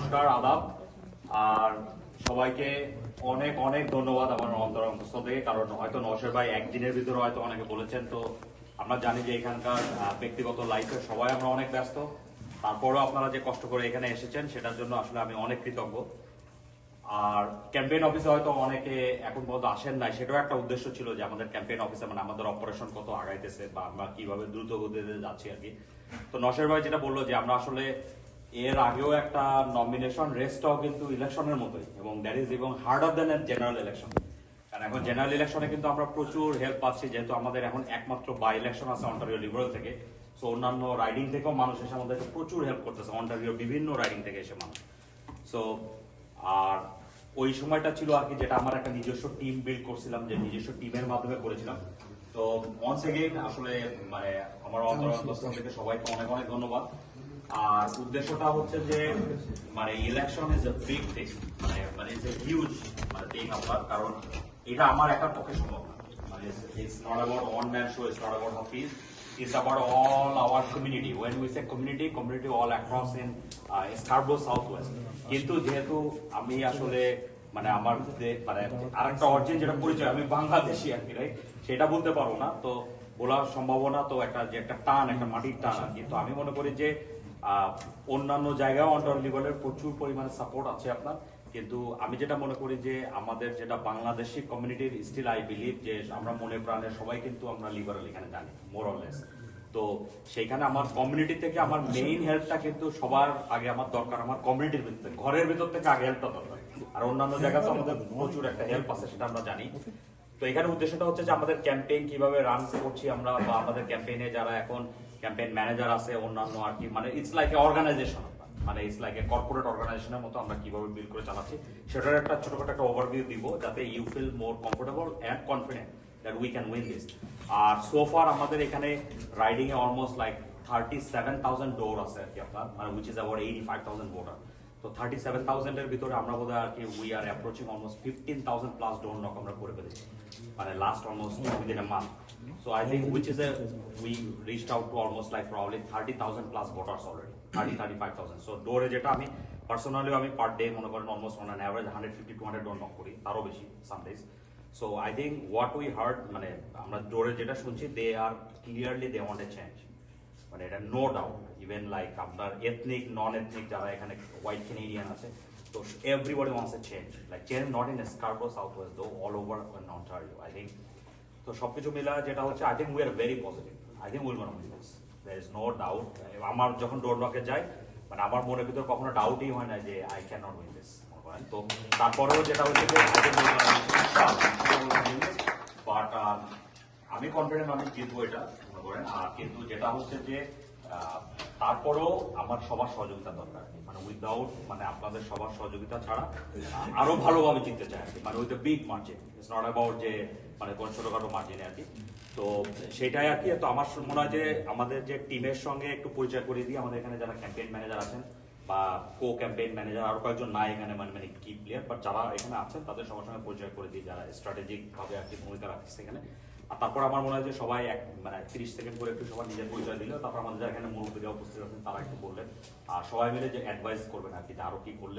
নমস্কার, আদাব। আর সবাইকে অনেক অনেক ধন্যবাদ আমার অন্তঃস্থ থেকে, কারণ হয়তো নওশের ভাই একদিনের ভিতরে হয়তো অনেকে বলেছেন। তো আমরা জানি যে এখানকার ব্যক্তিগত লাইফে সবাই আমরা অনেক ব্যস্ত, তারপরেও আপনারা যে কষ্ট করে এখানে এসেছেন সেটার জন্য আসলে আমি অনেক কৃতজ্ঞ। আর ক্যাম্পেইন অফিসে হয়তো অনেকে এখন পর্যন্ত আসেন নাই, সেটাও একটা উদ্দেশ্য ছিল যে আমাদের ক্যাম্পেইন অফিসে মানে আমাদের অপারেশন কত আগাইতেছে বা আমরা কিভাবে দ্রুত গতিতে যাচ্ছি আর কি। তো নশের ভাই যেটা বললো যে আমরা আসলে এর আগেও একটা নমিনেশন রেসটাও কিন্তু ইলেকশনের মতোই, এবং দ্যাট ইজ এবং হার্ডার দেন জেনারেল ইলেকশন। কারণ এখন জেনারেল ইলেকশনে কিন্তু আমরা প্রচুর হেল্প পাচ্ছি, যেহেতু আমাদের এখন একমাত্র বাই ইলেকশন আছে অন্টারিও লিবারেল থেকে। সো অন্যান্য রাইডিং থেকেও মানুষ এসে আমাদেরকে প্রচুর হেল্প করতেছে, অন্টারিও বিভিন্ন রাইডিং থেকে এসে মানুষ। সো আর ওই সময়টা ছিল আর কি, যেটা আমার একটা নিজস্ব টিম বিল্ড করছিলাম, যে নিজস্ব টিমের মাধ্যমে করেছিলাম। তো ওয়ান্স এগেইন আসলে মানে আমার অন্তঃস্থল থেকে সবাইকে অনেক অনেক ধন্যবাদ। আর উদ্দেশ্যটা হচ্ছে যে মানে election is a big thing, মানে ইজ এ হিউজ মানে থিং আপনার, কারণ এটা আমার একার পক্ষে সম্ভব না। মানে it's not about one man show, it's not about Hafiz, it's about all our community. When we say community all across in Scarborough Southwest. কিন্তু যেহেতু আমি আসলে মানে আমার মানে আরেকটা অরিজিন যেটা পরিচয়, আমি বাংলাদেশি আর কি, রাইট, সেটা বলতে পারবো না। তো বলার সম্ভাবনা তো একটা যে একটা টান, একটা মাটির টান আর কি। তো আমি মনে করি যে অন্যান্য জায়গায় অন্টারিও লিবারেলের প্রচুর পরিমাণে সাপোর্ট আছে আপনার, কিন্তু আমি যেটা মনে করি যে আমাদের যেটা বাংলাদেশি কমিউনিটির স্টিল আই বিলিভ যে আমরা মনে প্রাণে সবাই কিন্তু আমরা লিবারেল এখানে জানি মোর অর লেস। তো সেইখানে আমার কমিউনিটি থেকে আমার মেইন হেল্পটা কিন্তু সবার আগে আমার দরকার আমার কমিউনিটির ভিতর থেকে, ঘরের ভিতর থেকে আগে হেল্পটা দরকার। আর অন্যান্য জায়গাতে আমাদের প্রচুর একটা হেল্প আছে, সেটা আমরা জানি। তো এখানে উদ্দেশ্যটা হচ্ছে যে আমাদের ক্যাম্পেইন কিভাবে রান করছি আমরা, বা আমাদের ক্যাম্পেইনে যারা এখন ক্যাম্পেইন ম্যানেজার আছে অন্যান্য আর কি, মানে ইটস লাইক এ অর্গানাইজেশন, মানে ইটস লাইক এ কর্পোরেট অর্গানাইজেশনের মতো আমরা কিভাবে বিল্ড করে চালাচ্ছি সেটার একটা ছোটখাটো একটা ওভারভিউ দিব, যাতে you feel more comfortable and confident that we can win this. আর সোফার আমাদের এখানে রাইডিং এ অলমোস্ট লাইক 37,000 ডোর আছে আর কি আপনার, মানে উইচ ইজ অ্যাবাউট 85,000 ভোটার। তো 37,000 এর ভিতরে আমরা বোধহয় আর কি we are approaching almost 15,000 plus door knock আমরা করে ফেলেছি, মানে last almost within a month. So I think which is we reached out to almost like probably 30,000 plus voters already, 35,000. So door যেটা আমি personally আমি per day মনে করেন almost on an average 150-200 door knock করি, তারও বেশি some days. So I think what we heard মানে আমরা ডোরে যেটা শুনছি, they are clearly they want a change. মানে এটা নো ডাউট, ইভেন লাইক আপনার এথনিক নন এথনিক যারা এখানে হোয়াইট ক্যানেডিয়ান আছে, তো everybody wants a change, like change not in Scarborough South West though, all over Ontario I think. তো সবকিছু মিলা যেটা হচ্ছে I think we are very positive, I think will gonna win this, there is no doubt. আমার যখন ডোর নকে যাই মানে আমার মনের ভিতর কখনো ডাউটই হয় না যে I can not win this. তো তারপরেও যেটা হচ্ছে যে বাট আমি কনফিডেন্ট আমি জিতবো এটা মনে করেন। আর কিন্তু যেটা হচ্ছে যে তারপরেও আমার সবার সহযোগিতা দরকার, মানে উইদাউট মানে আপনাদের সবার সহযোগিতা ছাড়া আরো ভালোভাবে জিততে চাই আর কি, মানে with big margin, it's not about যে মানে কোন ছোটখাটো মার্জিনে আর কি। তো সেটাই আর কি। তো আমার মনে হয় যে আমাদের যে টিমের সঙ্গে একটু পরিচয় করিয়ে দিই, আমাদের এখানে যারা ক্যাম্পেইন ম্যানেজার আছেন বা কো ক্যাম্পেইন ম্যানেজার, আরো কয়েকজন নাই এখানে মানে মানে কি প্লেয়ার, বাট যারা এখানে আছেন তাদের সবার সঙ্গে পরিচয় করে দিই, যারা স্ট্র্যাটেজিক ভাবে আর কি ভূমিকা রাখছে এখানে। আর তারপর আমার মনে হয় যে সবাই এক মানে 30 সেকেন্ড করে একটু সবার নিজের পরিচয় দিল, তারপর আমাদের যারা এখানে মুরব্বীরা উপস্থিত আছেন তারা একটু বললেন, আর সবাই মিলে যে অ্যাডভাইস করবেন আর কি, আরো কি করলে